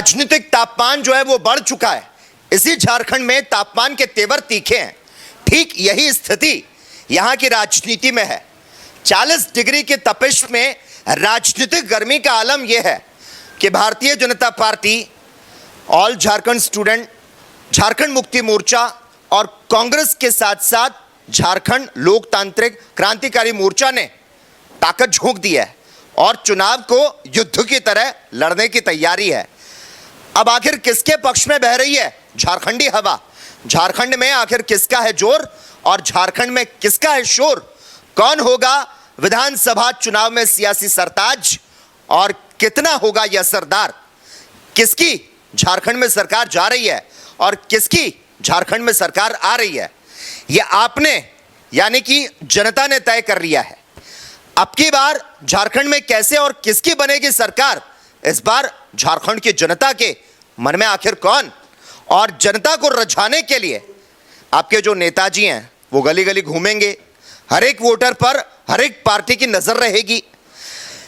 राजनीतिक तापमान जो है वो बढ़ चुका है। इसी झारखंड में तापमान के तेवर तीखे हैं। ठीक यही स्थिति यहां की राजनीति में है। 40 डिग्री की तपिश में राजनीतिक गर्मी का आलम यह है कि Bharatiya Janata party, all Jharkhand student, Jharkhand Mukti Morcha और कांग्रेस के साथ साथ झारखंड लोकतांत्रिक क्रांतिकारी मोर्चा ने ताकत झोंक दी है और चुनाव को युद्ध की तरह लड़ने की तैयारी है। अब आखिर किसके पक्ष में बह रही है झारखंडी हवा? झारखंड में आखिर किसका है जोर और झारखंड में किसका है शोर? कौन होगा विधानसभा चुनाव में सियासी सरताज और कितना होगा यह सरदार? किसकी झारखंड में सरकार जा रही है और किसकी झारखंड में सरकार आ रही है, यह आपने यानी कि जनता ने तय कर लिया है। अब की बार झारखंड में कैसे और किसकी बनेगी सरकार, इस बार झारखंड की जनता के मन में आखिर कौन? और जनता को रिझाने के लिए आपके जो नेताजी हैं वो गली गली घूमेंगे। हर एक वोटर पर हर एक पार्टी की नजर रहेगी।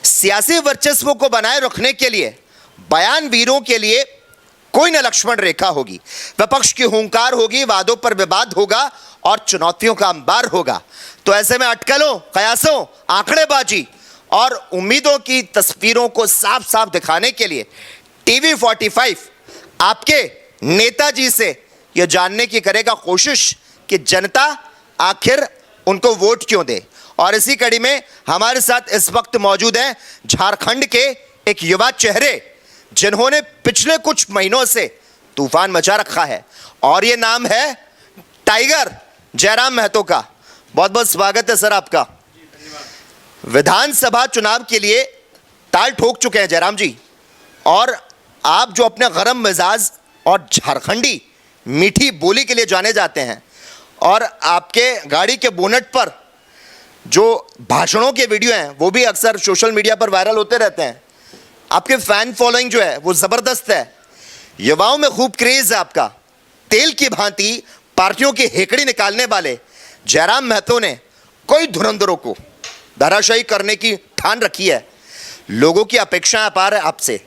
सियासी वर्चस्व को बनाए रखने के लिए बयान वीरों के लिए कोई न लक्ष्मण रेखा होगी। विपक्ष की हुंकार होगी, वादों पर विवाद होगा और चुनौतियों का अंबार होगा। तो ऐसे में अटकलों, कयासों, आंकड़ेबाजी और उम्मीदों की तस्वीरों को साफ साफ दिखाने के लिए टीवी 45 आपके नेताजी से यह जानने की करेगा कोशिश कि जनता आखिर उनको वोट क्यों दे। और इसी कड़ी में हमारे साथ इस वक्त मौजूद हैं झारखंड के एक युवा चेहरे जिन्होंने पिछले कुछ महीनों से तूफान मचा रखा है और ये नाम है टाइगर जयराम महतो का। बहुत बहुत स्वागत है सर आपका। विधानसभा चुनाव के लिए ताल ठोक चुके हैं जयराम जी, और आप जो अपने गरम मिजाज और झारखंडी मीठी बोली के लिए जाने जाते हैं और आपके गाड़ी के बोनट पर जो भाषणों के वीडियो हैं वो भी अक्सर सोशल मीडिया पर वायरल होते रहते हैं। आपके फैन फॉलोइंग जो है वो ज़बरदस्त है, युवाओं में खूब क्रेज है आपका। तेल की भांति पार्टियों की हेकड़ी निकालने वाले जयराम महतो ने कोई धुरंधरों को धराशायी करने की ठान रखी है। लोगों की अपेक्षाएं अपार है आपसे,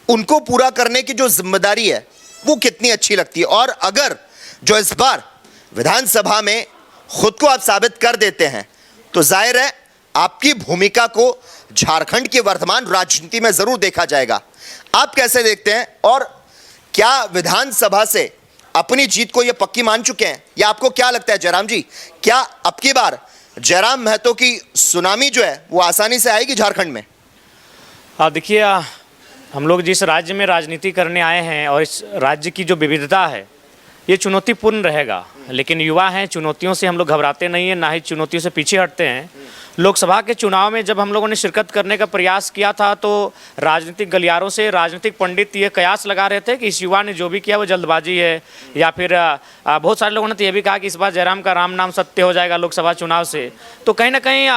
उनको पूरा करने की जो जिम्मेदारी है वो कितनी अच्छी लगती है। और अगर जो इस बार विधानसभा में खुद को आप साबित कर देते हैं तो जाहिर है आपकी भूमिका को झारखंड की वर्तमान राजनीति में जरूर देखा जाएगा। आप कैसे देखते हैं और क्या विधानसभा से अपनी जीत को ये पक्की मान चुके हैं, या आपको क्या लगता है जयराम जी, क्या अब की बार जयराम महतो की सुनामी जो है वो आसानी से आएगी झारखंड में? देखिए, हम लोग जिस राज्य में राजनीति करने आए हैं और इस राज्य की जो विविधता है ये चुनौतीपूर्ण रहेगा, लेकिन युवा हैं, चुनौतियों से हम लोग घबराते नहीं हैं, ना ही चुनौतियों से पीछे हटते हैं। लोकसभा के चुनाव में जब हम लोगों ने शिरकत करने का प्रयास किया था तो राजनीतिक गलियारों से राजनीतिक पंडित ये कयास लगा रहे थे कि इस युवा ने जो भी किया वो जल्दबाजी है, या फिर बहुत सारे लोगों ने तो ये भी कहा कि इस बार जयराम का राम नाम सत्य हो जाएगा लोकसभा चुनाव से। तो कहीं ना कहीं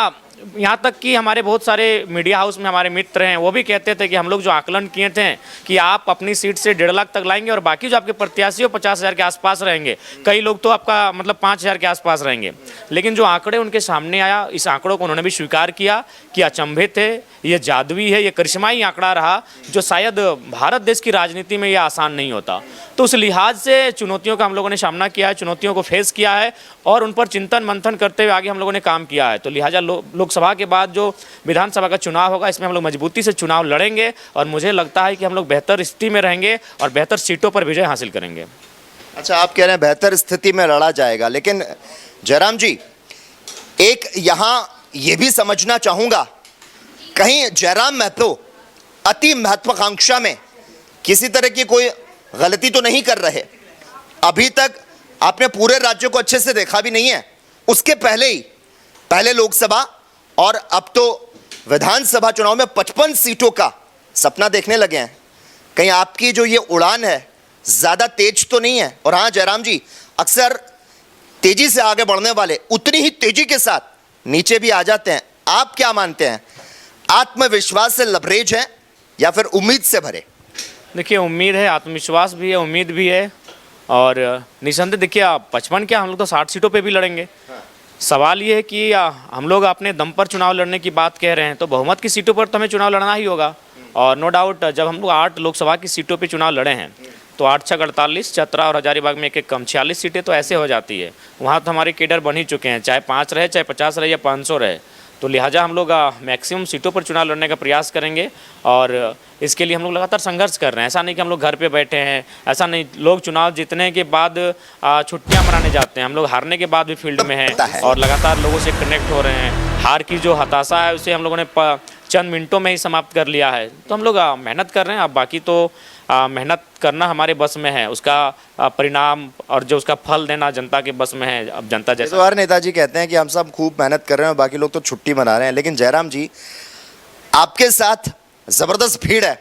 यहाँ तक कि हमारे बहुत सारे मीडिया हाउस में हमारे मित्र हैं वो भी कहते थे कि हम लोग जो आकलन किए थे कि आप अपनी सीट से 1.5 लाख तक लाएंगे और बाकी जो आपके प्रत्याशी हो 50,000 के आसपास रहेंगे, कई लोग तो आपका मतलब 5,000 के आसपास रहेंगे। लेकिन जो आंकड़े उनके सामने आया, इस आंकड़ों को उन्होंने भी स्वीकार किया कि अचंभित है, ये जादुई है, ये करिश्माई आंकड़ा रहा जो शायद भारत देश की राजनीति में ये आसान नहीं होता। तो उस लिहाज से चुनौतियों का हम लोगों ने सामना किया है, चुनौतियों को फेस किया है और उन पर चिंतन मंथन करते हुए आगे हम लोगों ने काम किया है। तो लिहाजा लोकसभा के बाद जो विधानसभा का चुनाव होगा इसमें हम लोग मजबूती से चुनाव लड़ेंगे और मुझे लगता है कि हम लोग बेहतर स्थिति में रहेंगे और बेहतर सीटों पर विजय हासिल करेंगे। अच्छा, आप कह रहे हैं बेहतर स्थिति में लड़ा जाएगा, लेकिन जयराम जी एक यहाँ ये भी समझना चाहूँगा, कहीं जयराम महतो अति महत्वाकांक्षा में किसी तरह की कोई गलती तो नहीं कर रहे? अभी तक आपने पूरे राज्य को अच्छे से देखा भी नहीं है, उसके पहले लोकसभा और अब तो विधानसभा चुनाव में 55 सीटों का सपना देखने लगे हैं। कहीं आपकी जो ये उड़ान है ज़्यादा तेज तो नहीं है? और हाँ जयराम जी, अक्सर तेजी से आगे बढ़ने वाले उतनी ही तेजी के साथ नीचे भी आ जाते हैं। आप क्या मानते हैं, आत्मविश्वास से लबरेज है या फिर उम्मीद से भरे? देखिए, उम्मीद है, आत्मविश्वास भी है, उम्मीद भी है और निसंदेह देखिए 55 क्या, हम लोग तो 60 सीटों पे भी लड़ेंगे। सवाल ये है कि हम लोग अपने दम पर चुनाव लड़ने की बात कह रहे हैं तो बहुमत की सीटों पर तो हमें चुनाव लड़ना ही होगा। और नो डाउट जब हम लोग 8 लोकसभा की सीटों पे चुनाव लड़े हैं तो 8 छः 48, चतरा और हजारीबाग में एक कम 46 सीटें तो ऐसे हो जाती है। वहाँ तो हमारे केडर बन ही चुके हैं, चाहे 5 रहे, चाहे 50 रहे या 500 रहे। तो लिहाजा हम लोग मैक्सिमम सीटों पर चुनाव लड़ने का प्रयास करेंगे और इसके लिए हम लोग लगातार संघर्ष कर रहे हैं। ऐसा नहीं कि हम लोग घर पे बैठे हैं, ऐसा नहीं। लोग चुनाव जीतने के बाद छुट्टियां मनाने जाते हैं, हम लोग हारने के बाद भी फील्ड में हैं और लगातार लोगों से कनेक्ट हो रहे हैं। हार की जो हताशा है उसे हम लोगों ने चंद मिनटों में ही समाप्त कर लिया है। तो हम लोग मेहनत कर रहे हैं। अब बाकी तो मेहनत करना हमारे बस में है, उसका परिणाम और जो उसका फल देना जनता के बस में है। अब जनता जैसे तो हर नेताजी कहते हैं कि हम सब खूब मेहनत कर रहे हैं और बाकी लोग तो छुट्टी मना रहे हैं, लेकिन जयराम जी आपके साथ जबरदस्त भीड़ है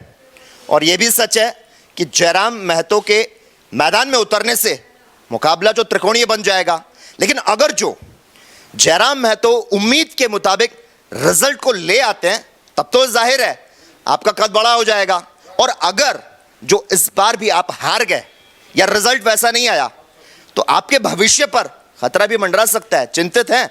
और यह भी सच है कि जयराम महतो के मैदान में उतरने से मुकाबला जो त्रिकोणीय बन जाएगा। लेकिन अगर जो जयराम महतो उम्मीद के मुताबिक रिजल्ट को ले आते हैं तब तो जाहिर है आपका कद बड़ा हो जाएगा। और अगर जो इस बार भी आप हार गए या रिजल्ट वैसा नहीं आया तो आपके भविष्य पर खतरा भी मंडरा सकता है। चिंतित हैं?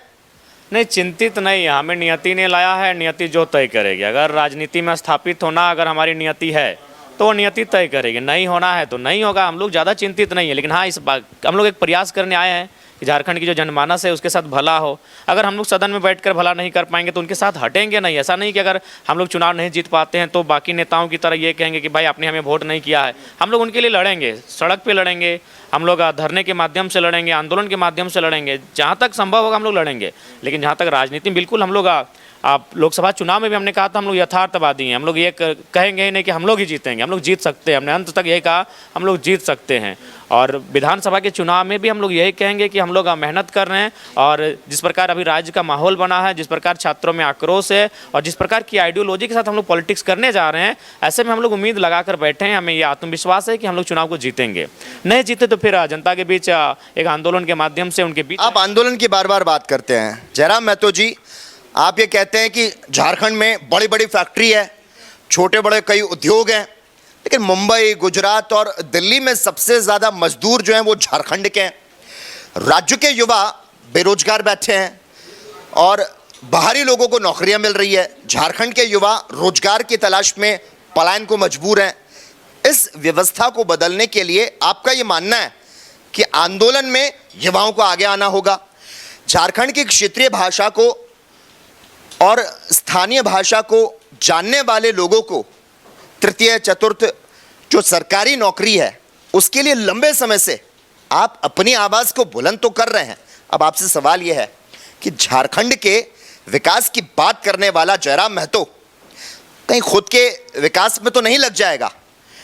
नहीं, चिंतित नहीं। हमें नियति ने लाया है, नियति जो तय करेगी। अगर राजनीति में स्थापित होना अगर हमारी नियति है तो वो नियति तय करेगी, नहीं होना है तो नहीं होगा। हम लोग ज़्यादा चिंतित नहीं है। लेकिन हाँ, इस बात हम लोग एक प्रयास करने आए हैं कि झारखंड की जो जनमानस है उसके साथ भला हो। अगर हम लोग सदन में बैठकर भला नहीं कर पाएंगे तो उनके साथ हटेंगे नहीं। ऐसा नहीं कि अगर हम लोग चुनाव नहीं जीत पाते हैं तो बाकी नेताओं की तरह ये कहेंगे कि भाई आपने हमें वोट नहीं किया है। हम लोग उनके लिए लड़ेंगे, सड़क पे लड़ेंगे, हम लोग धरने के माध्यम से लड़ेंगे, आंदोलन के माध्यम से लड़ेंगे। जहाँ तक संभव होगा हम लोग लड़ेंगे। लेकिन जहाँ तक राजनीति, बिल्कुल हम लोग आप लोकसभा चुनाव में भी हमने कहा था हम लोग यथार्थवादी हैं। हम लोग ये कहेंगे ही नहीं कि हम लोग ही जीतेंगे, हम लोग जीत सकते हैं। हमने अंत तक यही कहा हम लोग जीत सकते हैं। और विधानसभा के चुनाव में भी हम लोग यही कहेंगे कि हम लोग मेहनत कर रहे हैं। और जिस प्रकार अभी राज्य का माहौल बना है, जिस प्रकार छात्रों में आक्रोश है और जिस प्रकार की आइडियोलॉजी के साथ हम लोग पॉलिटिक्स करने जा रहे हैं, ऐसे में हम लोग उम्मीद लगाकर बैठे हैं। हमें ये आत्मविश्वास है कि हम लोग चुनाव को जीतेंगे। नहीं जीते तो फिर जनता के बीच एक आंदोलन के माध्यम से उनके बीच। आप आंदोलन की बार बार बात करते हैं जयराम महतो जी, आप ये कहते हैं कि झारखंड में बड़ी बड़ी फैक्ट्री है, छोटे बड़े कई उद्योग हैं, लेकिन मुंबई, गुजरात और दिल्ली में सबसे ज़्यादा मजदूर जो हैं वो झारखंड के हैं। राज्य के युवा बेरोजगार बैठे हैं और बाहरी लोगों को नौकरियां मिल रही है। झारखंड के युवा रोजगार की तलाश में पलायन को मजबूर हैं। इस व्यवस्था को बदलने के लिए आपका ये मानना है कि आंदोलन में युवाओं को आगे आना होगा। झारखंड की क्षेत्रीय भाषा को और स्थानीय भाषा को जानने वाले लोगों को तृतीय चतुर्थ जो सरकारी नौकरी है उसके लिए लंबे समय से आप अपनी आवाज़ को बुलंद तो कर रहे हैं। अब आपसे सवाल यह है कि झारखंड के विकास की बात करने वाला जयराम महतो कहीं खुद के विकास में तो नहीं लग जाएगा?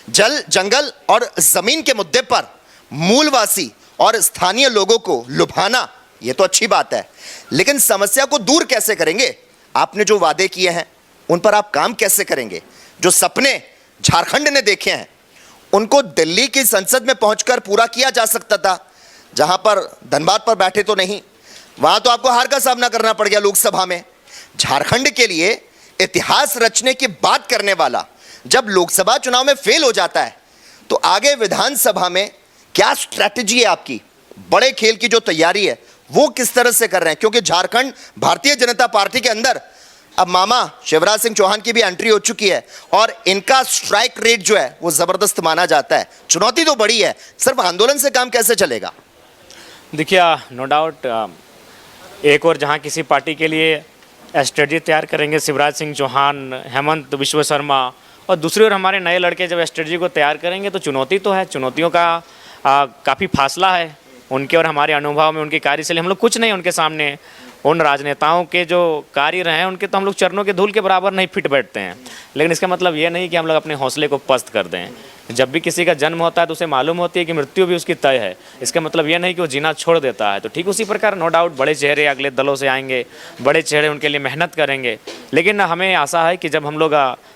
जल, जंगल और ज़मीन के मुद्दे पर मूलवासी और स्थानीय लोगों को लुभाना ये तो अच्छी बात है, लेकिन समस्या को दूर कैसे करेंगे? आपने जो वादे किए हैं उन पर आप काम कैसे करेंगे? जो सपने झारखंड ने देखे हैं उनको दिल्ली की संसद में पहुंचकर पूरा किया जा सकता था, जहां पर धनबाद पर बैठे तो नहीं, वहां तो आपको हार का सामना करना पड़ गया लोकसभा में। झारखंड के लिए इतिहास रचने की बात करने वाला जब लोकसभा चुनाव में फेल हो जाता है तो आगे विधानसभा में क्या स्ट्रैटेजी है आपकी? बड़े खेल की जो तैयारी है वो किस तरह से कर रहे हैं? क्योंकि झारखंड भारतीय जनता पार्टी के अंदर अब मामा शिवराज सिंह चौहान की भी एंट्री हो चुकी है और इनका स्ट्राइक रेट जो है वो जबरदस्त माना जाता है। चुनौती तो बड़ी है, सिर्फ आंदोलन से काम कैसे चलेगा? देखिए, नो डाउट एक और जहां किसी पार्टी के लिए स्ट्रेटजी तैयार करेंगे शिवराज सिंह चौहान, हेमंत विश्व शर्मा, और दूसरी ओर हमारे नए लड़के जब स्ट्रेटजी को तैयार करेंगे तो चुनौती तो है। चुनौतियों का काफ़ी फासला है उनके और हमारे अनुभव में, उनकी कार्यशैली। हम लोग कुछ नहीं उनके सामने। उन राजनेताओं के जो कार्य रहे हैं उनके तो हम लोग चरणों के धूल के बराबर नहीं फिट बैठते हैं। लेकिन इसका मतलब ये नहीं कि हम लोग अपने हौसले को पस्त कर दें। जब भी किसी का जन्म होता है तो उसे मालूम होती है कि मृत्यु भी उसकी तय है। इसका मतलब ये नहीं कि वो जीना छोड़ देता है। तो ठीक उसी प्रकार नो डाउट बड़े चेहरे अगले दलों से आएंगे, बड़े चेहरे उनके लिए मेहनत करेंगे। लेकिन हमें आशा है कि जब हम लोग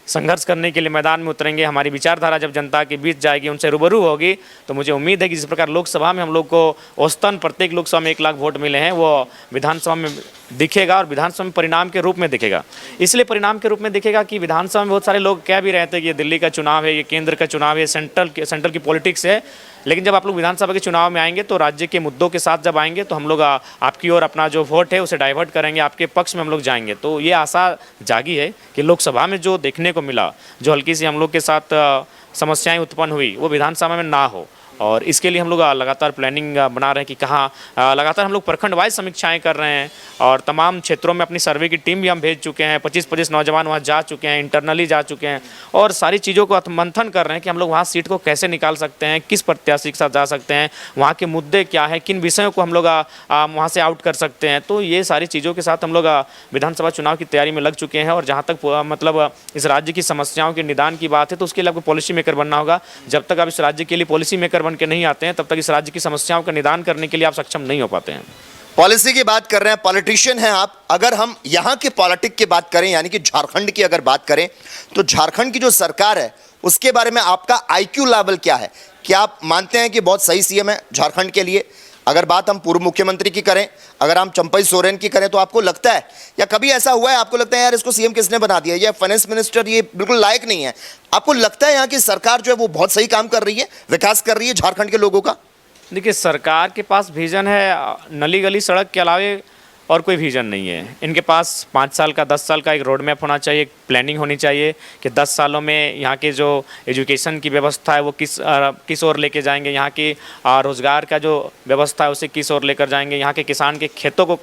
संघर्ष करने के लिए मैदान में उतरेंगे, हमारी विचारधारा जब जनता के बीच जाएगी, उनसे रूबरू होगी, तो मुझे उम्मीद है कि जिस प्रकार लोकसभा में हम लोग को औसतन प्रत्येक लोकसभा में 1 लाख वोट मिले हैं, वो विधानसभा में दिखेगा और विधानसभा में परिणाम के रूप में दिखेगा। इसलिए परिणाम के रूप में दिखेगा कि विधानसभा में बहुत सारे लोग कह भी रहे थे कि ये दिल्ली का चुनाव है, ये केंद्र का चुनाव है, सेंट्रल की पॉलिटिक्स है। लेकिन जब आप लोग विधानसभा के चुनाव में आएंगे तो राज्य के मुद्दों के साथ जब आएंगे तो हम लोग आपकी ओर अपना जो वोट है उसे डाइवर्ट करेंगे, आपके पक्ष में हम लोग जाएंगे। तो ये आशा जागी है कि लोकसभा में जो देखने को मिला, जो हल्की सी हम लोग के साथ समस्याएं उत्पन्न हुई, वो विधानसभा में ना हो। और इसके लिए हम लोग लगातार प्लानिंग बना रहे हैं कि कहाँ लगातार हम लोग प्रखंड वाइज समीक्षाएं कर रहे हैं और तमाम क्षेत्रों में अपनी सर्वे की टीम भी हम भेज चुके हैं। 25-25 नौजवान वहाँ जा चुके हैं, इंटरनली जा चुके हैं और सारी चीज़ों को मंथन कर रहे हैं कि हम लोग वहाँ सीट को कैसे निकाल सकते हैं, किस प्रत्याशी के साथ जा सकते हैं, वहाँ के मुद्दे क्या हैं, किन विषयों को हम लोग वहाँ से आउट कर सकते हैं। तो ये सारी चीज़ों के साथ हम लोग विधानसभा चुनाव की तैयारी में लग चुके हैं। और जहाँ तक मतलब इस राज्य की समस्याओं के निदान की बात है तो उसके लिए आपको पॉलिसी मेकर बनना होगा। जब तक आप इस राज्य के लिए पॉलिसी मेकर बन के नहीं आते हैं तब तक इस राज्य की समस्याओं का निदान करने के लिए आप सक्षम नहीं हो पाते हैं। पॉलिसी की बात कर रहे हैं, पॉलिटिशियन हैं आप। अगर हम यहाँ के पॉलिटिक की बात करें, यानी कि झारखंड की अगर बात करें, तो झारखंड की जो सरकार है उसके बारे में आपका आईक्यू लेवल क्या है? क्या आप मानते हैं कि बहुत सही सीएम है झारखंड के लिए? अगर बात हम पूर्व मुख्यमंत्री की करें, अगर हम चंपई सोरेन की करें, तो आपको लगता है या कभी ऐसा हुआ है आपको लगता है यार इसको सीएम किसने बना दिया, या फाइनेंस मिनिस्टर ये बिल्कुल लायक नहीं है? आपको लगता है यहाँ की सरकार जो है वो बहुत सही काम कर रही है, विकास कर रही है झारखंड के लोगों का? देखिए, सरकार के पास विजन है, नली गली सड़क के अलावे और कोई विजन नहीं है। इनके पास 5 साल का 10 साल का एक रोड मैप होना चाहिए, एक प्लानिंग होनी चाहिए कि 10 सालों में यहाँ के जो एजुकेशन की व्यवस्था है वो किस ओर लेके जाएंगे, यहाँ की रोज़गार का जो व्यवस्था है उसे किस ओर लेकर जाएंगे, यहाँ के किसान के खेतों को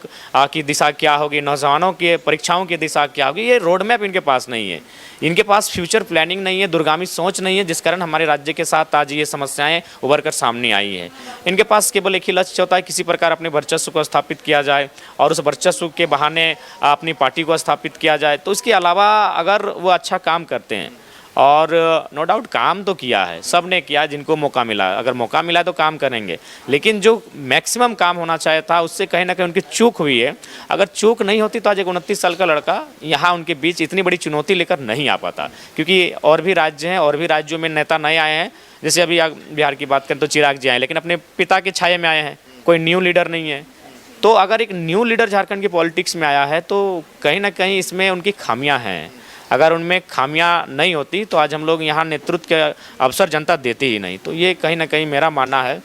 की दिशा क्या होगी, नौजवानों के परीक्षाओं की दिशा क्या होगी। ये रोड मैप इनके पास नहीं है, इनके पास फ्यूचर प्लानिंग नहीं है, दूरगामी सोच नहीं है, जिस कारण हमारे राज्य के साथ आज ये समस्याएं उभर कर सामने आई है। इनके पास केवल एक ही लक्ष्य होता है, किसी प्रकार अपने वर्चस्व को स्थापित किया जाए और उस वर्चस्व के बहाने अपनी पार्टी को स्थापित किया जाए। तो इसके अलावा अगर वो अच्छा काम करते हैं, और नो डाउट काम तो किया है, सब ने किया, जिनको मौका मिला, अगर मौका मिला तो काम करेंगे, लेकिन जो मैक्सिमम काम होना चाहिए था उससे कहीं ना कहीं उनकी चूक हुई है। अगर चूक नहीं होती तो आज एक 29 साल का लड़का यहाँ उनके बीच इतनी बड़ी चुनौती लेकर नहीं आ पाता। क्योंकि और भी राज्य हैं, और भी राज्यों में नेता नए आए हैं, जैसे अभी बिहार की बात करें तो चिराग जी आए, लेकिन अपने पिता के छाये में आए हैं, कोई न्यू लीडर नहीं है। तो अगर एक न्यू लीडर झारखंड की पॉलिटिक्स में आया है तो कहीं ना कहीं इसमें उनकी खामियां हैं। अगर उनमें खामियां नहीं होती तो आज हम लोग यहाँ नेतृत्व के अवसर जनता देती ही नहीं। तो ये कहीं ना कहीं मेरा मानना है।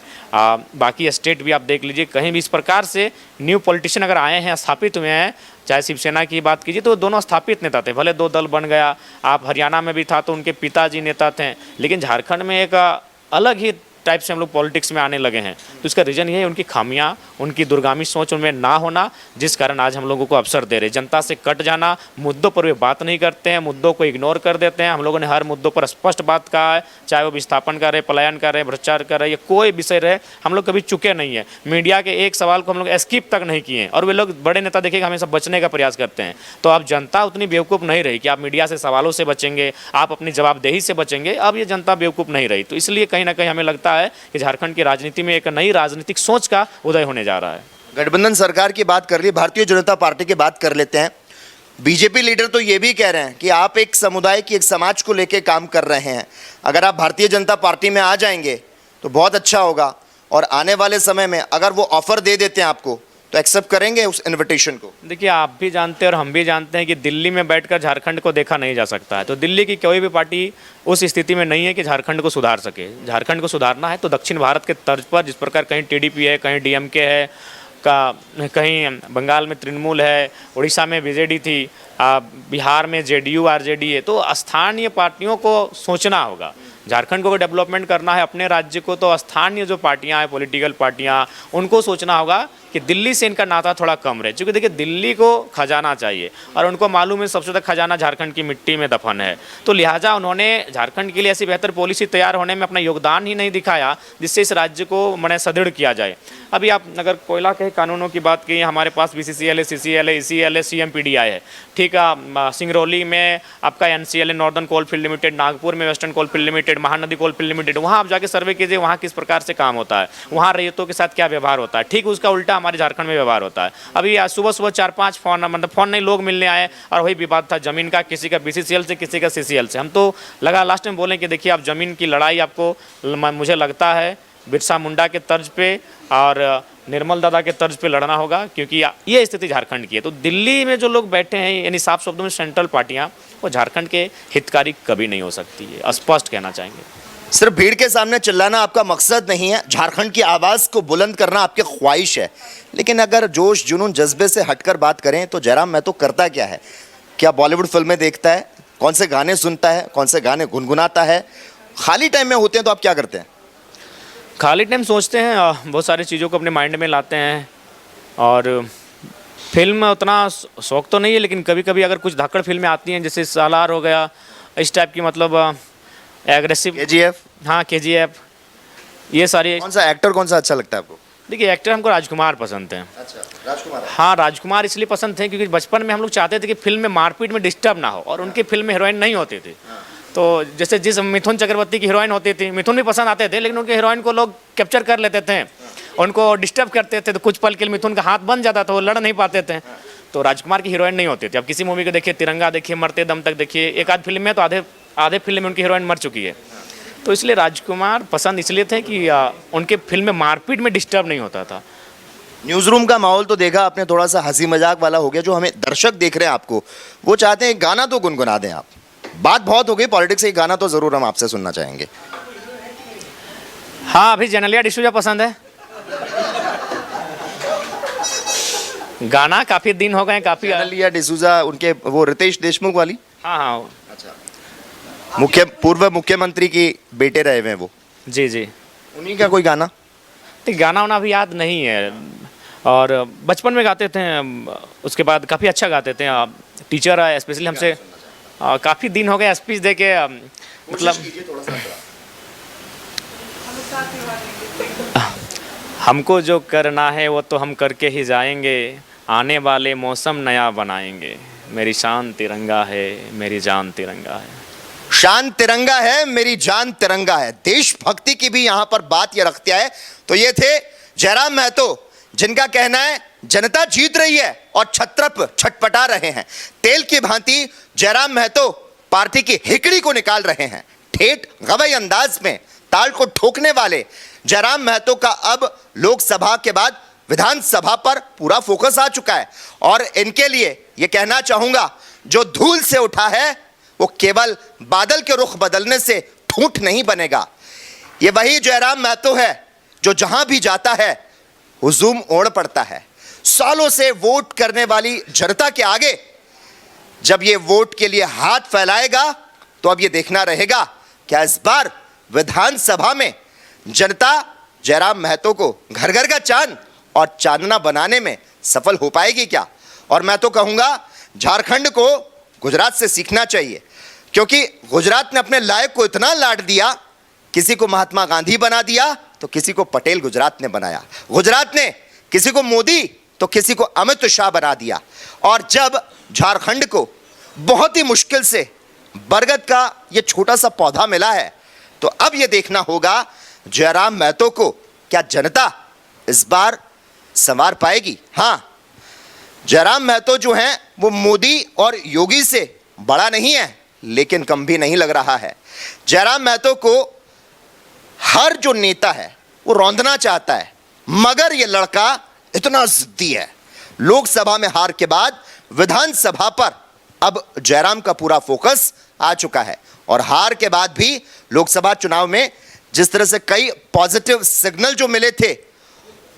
बाकी स्टेट भी आप देख लीजिए, कहीं भी इस प्रकार से न्यू पॉलिटिशियन अगर आए हैं, स्थापित हुए हैं, चाहे शिवसेना की बात कीजिए तो दोनों स्थापित नेता थे, भले 2 दल बन गया, आप हरियाणा में भी था तो उनके पिताजी नेता थे, लेकिन झारखंड में एक अलग ही टाइप से हम लोग पॉलिटिक्स में आने लगे हैं। तो इसका रीज़न ये है उनकी खामियां, उनकी दूरगामी सोच उनमें ना होना, जिस कारण आज हम लोगों को अवसर दे रहे, जनता से कट जाना, मुद्दों पर वे बात नहीं करते हैं, मुद्दों को इग्नोर कर देते हैं। हम लोगों ने हर मुद्दों पर स्पष्ट बात कहा है, चाहे वो विस्थापन कर रहे, पलायन कर रहे, भ्रष्टाचार कर रहे, या कोई विषय रहे, हम लोग कभी चुके नहीं है। मीडिया के एक सवाल को हम लोग स्किप तक नहीं किए, और वे लोग बड़े नेता देखेगा हमेशा बचने का प्रयास करते हैं। तो अब जनता उतनी बेवकूफ़ नहीं रही कि आप मीडिया से सवालों से बचेंगे, आप अपनी जवाबदेही से बचेंगे। अब ये जनता बेवकूफ़ नहीं रही। तो इसलिए कहीं ना कहीं हमें लगता है कि झारखंड की राजनीति में एक नई राजनीतिक सोच का उदय होने जा रहा है। गठबंधन सरकार की बात कर ली, भारतीय जनता पार्टी की बात कर लेते हैं। बीजेपी लीडर तो ये भी कह रहे हैं कि आप एक समुदाय की, एक समाज को लेकर काम कर रहे हैं, अगर आप भारतीय जनता पार्टी में आ जाएंगे तो बहुत अच्छा होगा, और आने वाले समय में अगर वो ऑफर दे देते हैं आपको तो एक्सेप्ट करेंगे उस इनविटेशन को? देखिए, आप भी जानते हैं और हम भी जानते हैं कि दिल्ली में बैठकर झारखंड को देखा नहीं जा सकता है। तो दिल्ली की कोई भी पार्टी उस स्थिति में नहीं है कि झारखंड को सुधार सके। झारखंड को सुधारना है तो दक्षिण भारत के तर्ज पर, जिस प्रकार कहीं टीडीपी है, कहीं डीएमके है, कहीं बंगाल में तृणमूल है, उड़ीसा में बीजेडी थी, बिहार में जेडीयू आरजेडी है, तो स्थानीय पार्टियों को सोचना होगा। झारखंड को डेवलपमेंट करना है, अपने राज्य को, तो स्थानीय जो पार्टियां हैं, पॉलिटिकल पार्टियां, उनको सोचना होगा कि दिल्ली से इनका नाता थोड़ा कम रहे। क्योंकि देखिए, दिल्ली को खजाना चाहिए और उनको मालूम है सबसे ज़्यादा खजाना झारखंड की मिट्टी में दफन है। तो लिहाजा उन्होंने झारखंड के लिए ऐसी बेहतर पॉलिसी तैयार होने में अपना योगदान ही नहीं दिखाया जिससे इस राज्य को मने सुदृढ़ किया जाए। अभी आप अगर कोयला के कानूनों की बात की, हमारे पास BCCL है, CCL है, ECL है, CMPDI है, ठीक है। सिंगरौली में आपका NCL है, नॉर्दर्न कोलफील्ड लिमिटेड, नागपुर में western coalfield limited, Mahanadi coalfield limited. वहाँ आप जाके सर्वे कीजिए, वहाँ किस प्रकार से काम होता है, वहाँ रैयतों के साथ क्या व्यवहार होता है। ठीक उसका उल्टा हमारे झारखंड में व्यवहार होता है। अभी सुबह 4-5 फोन, मतलब फोन नहीं, लोग मिलने आए और वही विवाद था जमीन का, किसी का BCCL से, किसी का CCL से। हम तो लगा लास्ट में बोलें कि देखिए, आप ज़मीन की लड़ाई आपको, मुझे लगता है बिरसा मुंडा के तर्ज पे और निर्मल दादा के तर्ज पे लड़ना होगा, क्योंकि ये स्थिति झारखंड की है। तो दिल्ली में जो लोग बैठे हैं, यानी साफ शब्दों में सेंट्रल पार्टियां, वो झारखंड के हितकारी कभी नहीं हो सकती है, स्पष्ट कहना चाहेंगे। सिर्फ भीड़ के सामने चिल्लाना आपका मकसद नहीं है, झारखंड की आवाज़ को बुलंद करना आपकी ख्वाहिश है, लेकिन अगर जोश जुनून जज्बे से हटकर बात करें तो जयराम महतो करता क्या है? क्या बॉलीवुड फिल्में देखता है? कौन से गाने सुनता है? कौन से गाने गुनगुनाता है? खाली टाइम में होते हैं तो आप क्या करते हैं? खाली टाइम सोचते हैं, बहुत सारी चीज़ों को अपने माइंड में लाते हैं, और फिल्म उतना शौक तो नहीं है, लेकिन कभी कभी अगर कुछ धाकड़ फिल्में आती हैं, जैसे सालार हो गया, इस टाइप की, मतलब एग्रेसिव, KGF, हाँ KGF, ये सारी। कौन सा एक्टर कौन सा अच्छा लगता है आपको? देखिए, एक्टर हमको राजकुमार पसंद हैं। अच्छा, राजकुमार। हाँ, राजकुमार इसलिए पसंद थे क्योंकि बचपन में हम लोग चाहते थे कि फिल्म में मारपीट में डिस्टर्ब ना हो, और उनकी फिल्म में हीरोइन नहीं होती थी। तो जैसे जिस मिथुन चक्रवर्ती की हीरोइन होती थी, मिथुन भी पसंद आते थे, लेकिन उनके हीरोइन को लोग कैप्चर कर लेते थे, उनको डिस्टर्ब करते थे, तो कुछ पल के लिए मिथुन का हाथ बन जाता था, वो लड़ नहीं पाते थे। तो राजकुमार की हीरोइन नहीं होती थी। अब किसी मूवी को देखिए, तिरंगा देखिए, मरते दम तक देखिए, एक आध फिल्म में तो आधे फिल्म में उनकी हीरोइन मर चुकी है। तो इसलिए राजकुमार पसंद इसलिए थे कि उनके फिल्म में मारपीट में डिस्टर्ब नहीं होता था। न्यूज़ रूम का माहौल तो देखा आपने, थोड़ा सा हंसी मजाक वाला हो गया। जो हमें दर्शक देख रहे हैं आपको, वो चाहते हैं गाना तो गुनगुना दें आप। बात बहुत हो गई पॉलिटिक्स, एक गाना तो ज़रूर हम आपसे सुनना चाहेंगे। हाँ, अभी जेनेलिया डिसूजा पसंद है। गाना काफ़ी दिन हो गए, काफ़ी। जेनेलिया डिसूजा, उनके वो रितेश देशमुख वाली? हाँ हाँ, पूर्व मुख्यमंत्री की बेटे रहे हुए हैं वो। जी जी, उन्हीं का कोई गाना? तो गाना वाना अभी याद नहीं है, और बचपन में गाते थे, उसके बाद काफ़ी अच्छा गाते थे। टीचर है स्पेशली हमसे, काफ़ी दिन हो गए स्पीच दे के, मतलब हमको जो करना है वो तो हम करके ही जाएंगे, आने वाले मौसम नया बनाएंगे, मेरी शान तिरंगा है, मेरी जान तिरंगा है। शान तिरंगा है, मेरी जान तिरंगा है। देशभक्ति की भी यहां पर बात ये रखते है। तो ये थे जयराम महतो, जिनका कहना है जनता जीत रही है और छत्रप छटपटा रहे हैं। तेल की भांति जयराम महतो पार्टी की हिकड़ी को निकाल रहे हैं। ठेठ गवई अंदाज में ताल को ठोकने वाले जयराम महतो का अब लोकसभा के बाद विधानसभा पर पूरा फोकस आ चुका है। और इनके लिए यह कहना चाहूंगा, जो धूल से उठा है वो केवल बादल के रुख बदलने से ठूंठ नहीं बनेगा। ये वही जयराम महतो है जो जहां भी जाता है हुजूम ओढ़ पड़ता है। सालों से वोट करने वाली जनता के आगे जब ये वोट के लिए हाथ फैलाएगा, तो अब ये देखना रहेगा क्या इस बार विधानसभा में जनता जयराम महतो को घर घर का चांद और चांदना बनाने में सफल हो पाएगी क्या। और मैं तो कहूंगा, झारखंड को गुजरात से सीखना चाहिए, क्योंकि गुजरात ने अपने लायक को इतना लाड दिया, किसी को महात्मा गांधी बना दिया तो किसी को पटेल गुजरात ने बनाया। गुजरात ने किसी को मोदी तो किसी को अमित शाह बना दिया। और जब झारखंड को बहुत ही मुश्किल से बरगद का ये छोटा सा पौधा मिला है, तो अब ये देखना होगा जयराम महतो को क्या जनता इस बार संवार पाएगी। हाँ, जयराम महतो जो हैं वो मोदी और योगी से बड़ा नहीं है, लेकिन कम भी नहीं लग रहा है। जयराम महतो को हर जो नेता है वो रौंदना चाहता है, मगर ये लड़का इतना जिद्दी है। लोकसभा में हार के बाद विधानसभा पर अब जयराम का पूरा फोकस आ चुका है। और हार के बाद भी लोकसभा चुनाव में जिस तरह से कई पॉजिटिव सिग्नल जो मिले थे,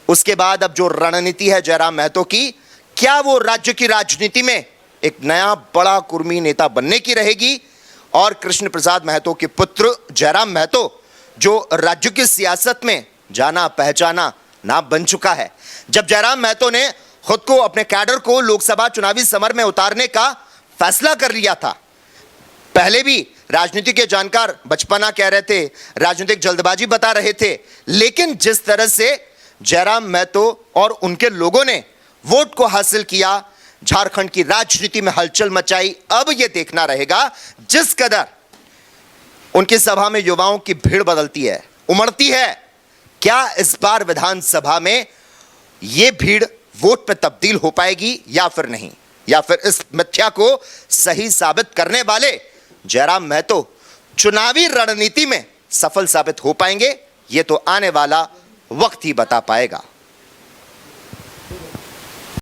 उसके बाद अब जो रणनीति है जयराम महतो की, क्या वो राज्य की राजनीति में एक नया बड़ा कुर्मी नेता बनने की रहेगी, और कृष्ण प्रसाद महतो के पुत्र जयराम महतो जो राज्य की सियासत में जाना पहचाना नाम बन चुका है। जब जयराम महतो ने खुद को, अपने कैडर को लोकसभा चुनावी समर में उतारने का फैसला कर लिया था, पहले भी राजनीति के जानकार बचपना कह रहे थे, राजनीतिक जल्दबाजी बता रहे थे, लेकिन जिस तरह से जयराम महतो और उनके लोगों ने वोट को हासिल किया, झारखंड की राजनीति में हलचल मचाई, अब यह देखना रहेगा जिस कदर उनकी सभा में युवाओं की भीड़ बदलती है, उमड़ती है, क्या इस बार विधानसभा में यह भीड़ वोट में तब्दील हो पाएगी या फिर नहीं, या फिर इस मिथ्या को सही साबित करने वाले जयराम महतो चुनावी रणनीति में सफल साबित हो पाएंगे। ये तो आने वाला वक्त ही बता पाएगा।